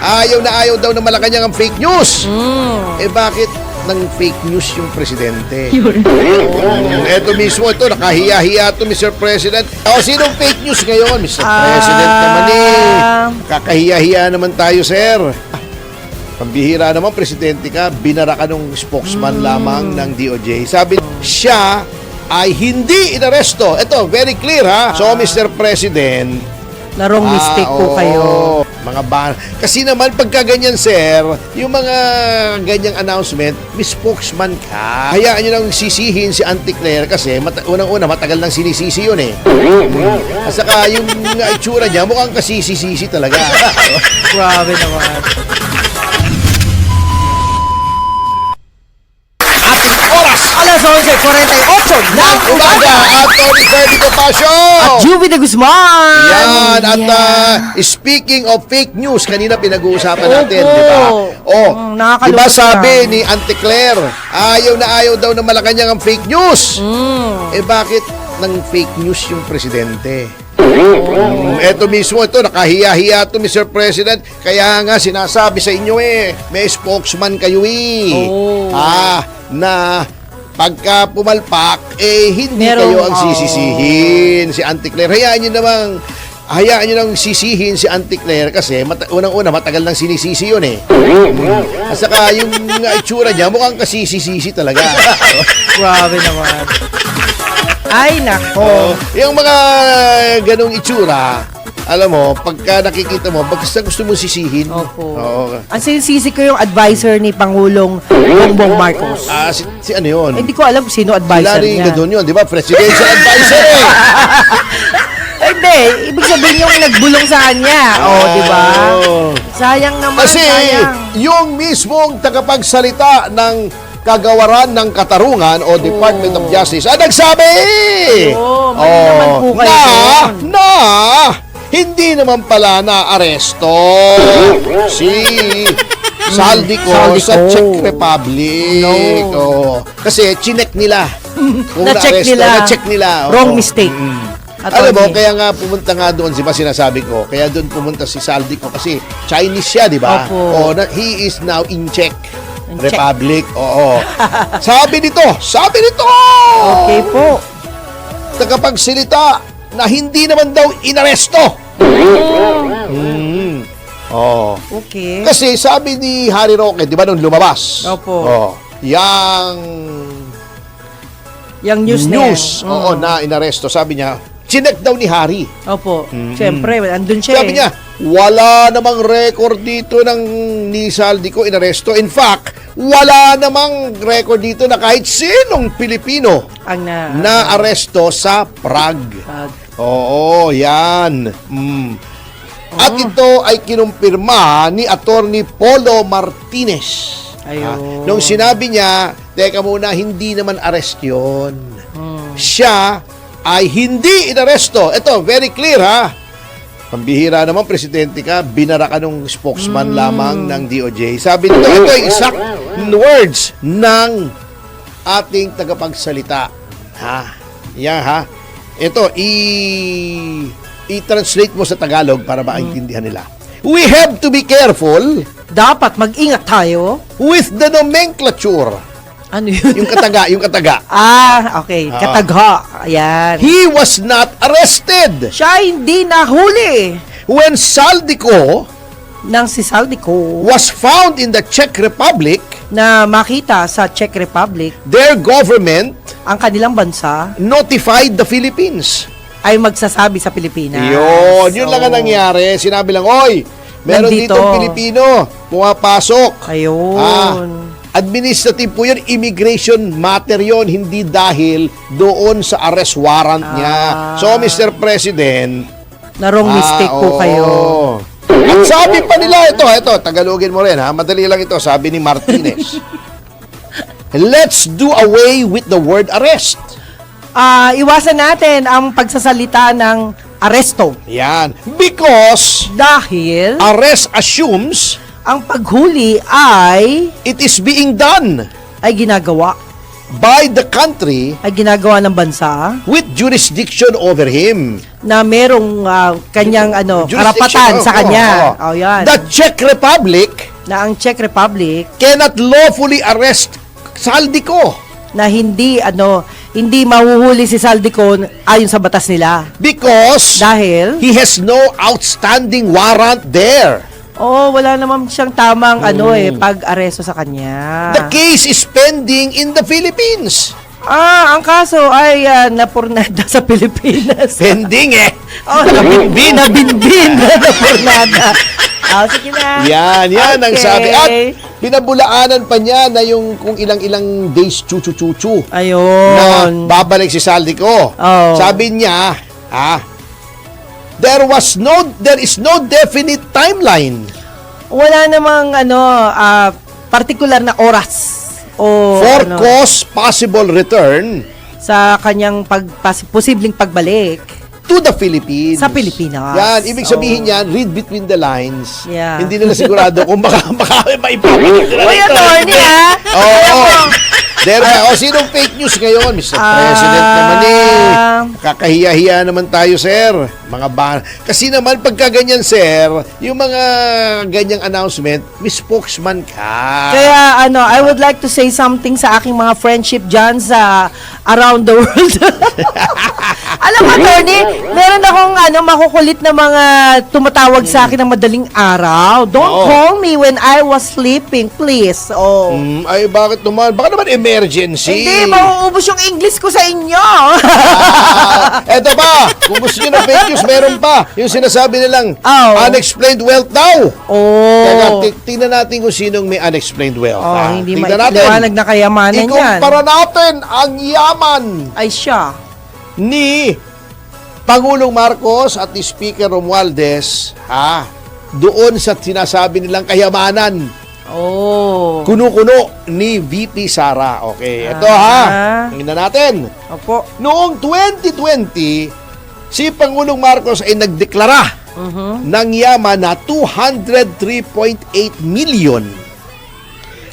Ayaw na ayaw daw ng Malacanang ang fake news. Eh bakit ng fake news yung presidente? Eto mismo, ito, nakahiya-hiya ito, Mr. President. O, sinong fake news ngayon, Mr. President naman eh? Kakahiya-hiya naman tayo, sir. Pambihira naman, presidente ka, binara ka ng spokesman lamang ng DOJ. Sabi, siya ay hindi inaresto. Ito, very clear ha. So, Mr. President, Narong mistake po kayo. Mga kasi naman pagka ganyan, sir, yung mga ganyang announcement, may spokesman ka. Hayaan nyo nang sisihin si Auntie Claire kasi unang-una matagal nang sinisisi yun eh. At saka yung itsura niya mukhang kasisi-sisi talaga. Grabe naman. Alas 11:48 ng Umaga, Anthony Ferdinand Pasio! At Juvie de Guzman! Yan, at speaking of fake news, kanina pinag-uusapan natin, di ba? Di ba sabi ni Auntie Claire, ayaw na ayaw daw ng Malacanang ang fake news? Eh bakit ng fake news yung presidente? Eto mismo, ito, nakahiya-hiya ito, Mr. President. Kaya nga, sinasabi sa inyo may spokesman kayo na pagka pumalpak, hindi kayo ang sisisihin. Si Auntie Claire, hayaan nyo nang sisihin si Auntie Claire kasi unang-una matagal nang sinisisi yun eh. At saka yung itsura niya mukhang kasisi-sisi talaga. Grabe naman. Ay, nako. Yung mga ganong itsura, alam mo, pagka nakikita mo, basta gusto mo sisihin. Opo. Oo. Ang sinisisi ko yung advisor ni Pangulong Bongbong Marcos. Si ano yun? Hindi ko alam kung sino advisor Larry niya. Gadon yun, di ba? Presidential advisor eh. Hindi, ibig sabihin yung nagbulong sa kanya. Di ba? Sayang naman, Kasi sayang. yung mismong tagapagsalita ng Kagawaran ng Katarungan o Department of Justice nagsabi mali naman po kayo hindi naman pala na-aresto si Saldico sa Czech Republic. Kasi chinek nila. Na-check nila. Wrong mistake. Alam mo, kaya nga pumunta nga doon, di ba sinasabi ko, kaya doon pumunta si Saldico kasi Chinese siya, di ba? He is now in Czech Republic. Sabi nito. Okay po. Tagapagsalita na hindi naman daw inaresto. Okay. Kasi sabi ni Harry Roque, di ba nung lumabas? Yung news na inaresto, sabi niya, chinek daw ni Harry. Siyempre, andun siya. Sabi niya, wala namang record dito ni Saldico inaresto. In fact, wala namang record dito na kahit sinong Pilipino ang na-aresto sa Prague. Yan. At ito ay kinumpirma ni Attorney Polo Martinez. Nung sinabi niya, teka muna, hindi naman arrest yun. Siya ay hindi inaresto. Ito, very clear ha. Pambihira naman, presidente ka, binara ka ng spokesman lamang ng DOJ. Sabi nito, ito ay exact words ng ating tagapagsalita. Ito, i-translate mo sa Tagalog para maintindihan nila. We have to be careful. Dapat mag-ingat tayo. With the nomenclature. Ano yun? Yung kataga. Okay. Kataga. Ayan. He was not arrested. Siya hindi nahuli. When Saldico si Saldico was found in the Czech Republic, na makita sa Czech Republic, their government, ang kanilang bansa, notified the Philippines. Ay magsasabi sa Pilipinas. Yun lang ang nangyari. Sinabi lang, oy, meron dito Pilipino, pumapasok. Ayun. Administrative po yun, immigration matter yun, hindi dahil doon sa arrest warrant niya. So, Mr. President, narong mistake po kayo. At sabi pa nila, ito, Tagalogin mo rin ha, madali lang ito, sabi ni Martinez. Let's do away with the word arrest. Iwasan natin ang pagsasalita ng aresto. Yan. Because dahil arrest assumes ang paghuli ay it is being done. Ay ginagawa. by the country Ay ginagawa ng bansa with jurisdiction over him. na merong kanyang karapatan sa kanya. Oh, yan. The Czech Republic Na ang Czech Republic cannot lawfully arrest Saldico na hindi mahuhuli si Saldico ayon sa batas nila. because Dahil he has no outstanding warrant there. wala naman siyang tamang pag-aresto sa kanya. The case is pending in the Philippines. Ang kaso ay napurnada sa Pilipinas. Pending Nabinbin. Napurnada. Sige na. Yan ang Okay. sabi. At pinabulaanan pa niya na yung kung ilang-ilang days chuchu-chuchu na Ayun. babalik si Saldico. Oh. Sabi niya, there is no definite timeline Wala namang particular na oras o for cause possible return sa kanyang posibleng pagbalik. to the Philippines. Sa Pilipinas. Yan, ibig sabihin yan, read between the lines. Yeah. Hindi nila sigurado kung baka maipapalik nila. Uy, attorney Oo. Sinong fake news ngayon? Mr. President naman kakahiya-hiya naman tayo, sir. Kasi naman, pagka ganyan, sir, yung mga ganyang announcement, may spokesman ka. Kaya I would like to say something sa aking mga friendship dyan sa around the world. Alam mo, attorney, meron akong makukulit na mga tumatawag sa akin ng madaling araw. Don't call me when I was sleeping, please. Ay, bakit naman? Baka naman emergency. Hindi, mauubos yung English ko sa inyo. Eto pa, kung gusto nyo ng fake news, meron pa. Yung sinasabi nilang unexplained wealth daw. Teka, tingnan natin kung sinong may unexplained wealth. Hindi Tingnan natin. maiwanag na kayamanan yan. Ikumpara natin ang yaman Ay siya. ni Pangulong Marcos at ni Speaker Romualdez doon sa sinasabi nilang kayamanan. Kuno-kuno ni VP Sara. Okay, ito tingnan natin. Opo. Noong 2020, si Pangulong Marcos ay nagdeklara ng yaman na 203.8 million.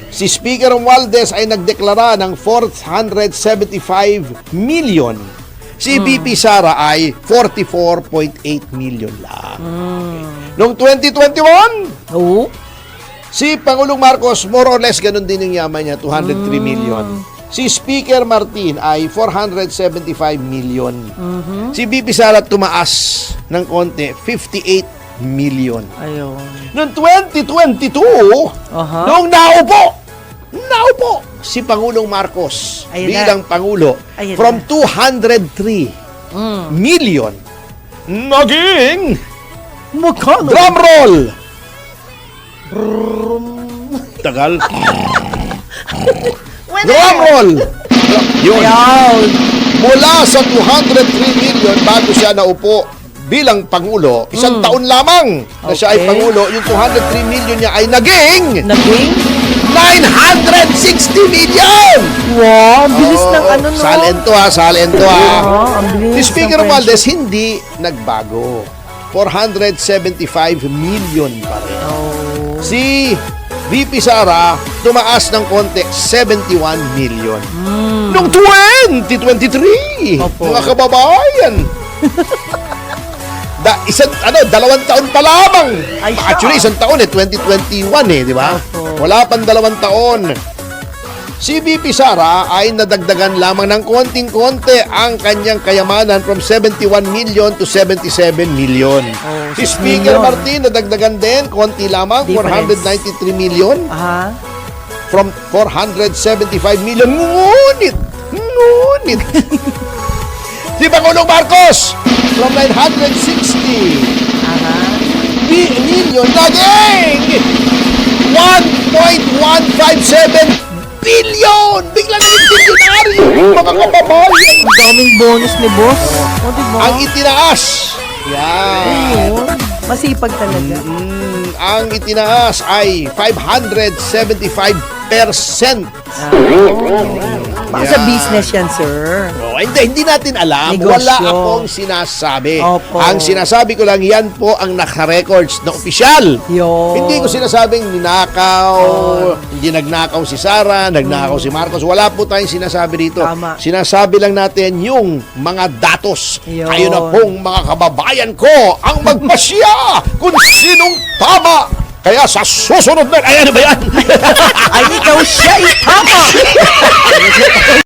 Si Speaker Romualdez ay nagdeklara ng 475 million. Si VP Sara ay 44.8 million lang. Noong 2021, si Pangulong Marcos, more or less, ganun din yung yaman niya, 203 million. Si Speaker Martin ay 475 million. Si VP Sara tumaas ng konti, 58 million. Ayun. Noong 2022, noong naupo si Pangulong Marcos bilang Pangulo from 203 million naging Magkano? drum roll. Tagal. Drum roll. Yun. Mula sa 203 million bago siya naupo bilang Pangulo, isang taon lamang na siya ay Pangulo, yung 203 million niya ay naging 960 million! Wow, ang bilis ng no? Salento ang bilis. Si Speaker Romualdez hindi nagbago. 475 million pa rin. Si VP Sara tumaas ng konti, 71 million. Noong 2023, mga kababayan. Dalawang taon pa lamang. Actually, isang taon 2021 di ba? Wala pang 2 taon. Si VP Sara ay nadagdagan lamang ng konting-konti ang kanyang kayamanan from 71 million to 77 million. Si Speaker Martin nadagdagan din, konti lamang, 493 million. From 475 million. Ngunit. Si Pangulong Marcos from 960 million naging 1.157 billion! Biglang naging bilyonaryo, mga kababayan! Ang daming bonus ni boss. Diba? Ang itinaas. Yan. Masipag talaga. Ang itinaas ay 575%. Baka sa business yan, sir. Oh, hindi natin alam. Negosyo. Wala akong sinasabi. Opo. Ang sinasabi ko lang, yan po ang naka-records na opisyal. Yun. Hindi ko sinasabing ninakaw, hindi nagnakaw si Sara, nagnakaw si Marcos. Wala po tayong sinasabi dito. Tama. Sinasabi lang natin yung mga datos. Yun. Kayo na pong mga kababayan ko ang magpasya kung sinong tama. Kaya sa susunod na, ayan ba yan? Ay,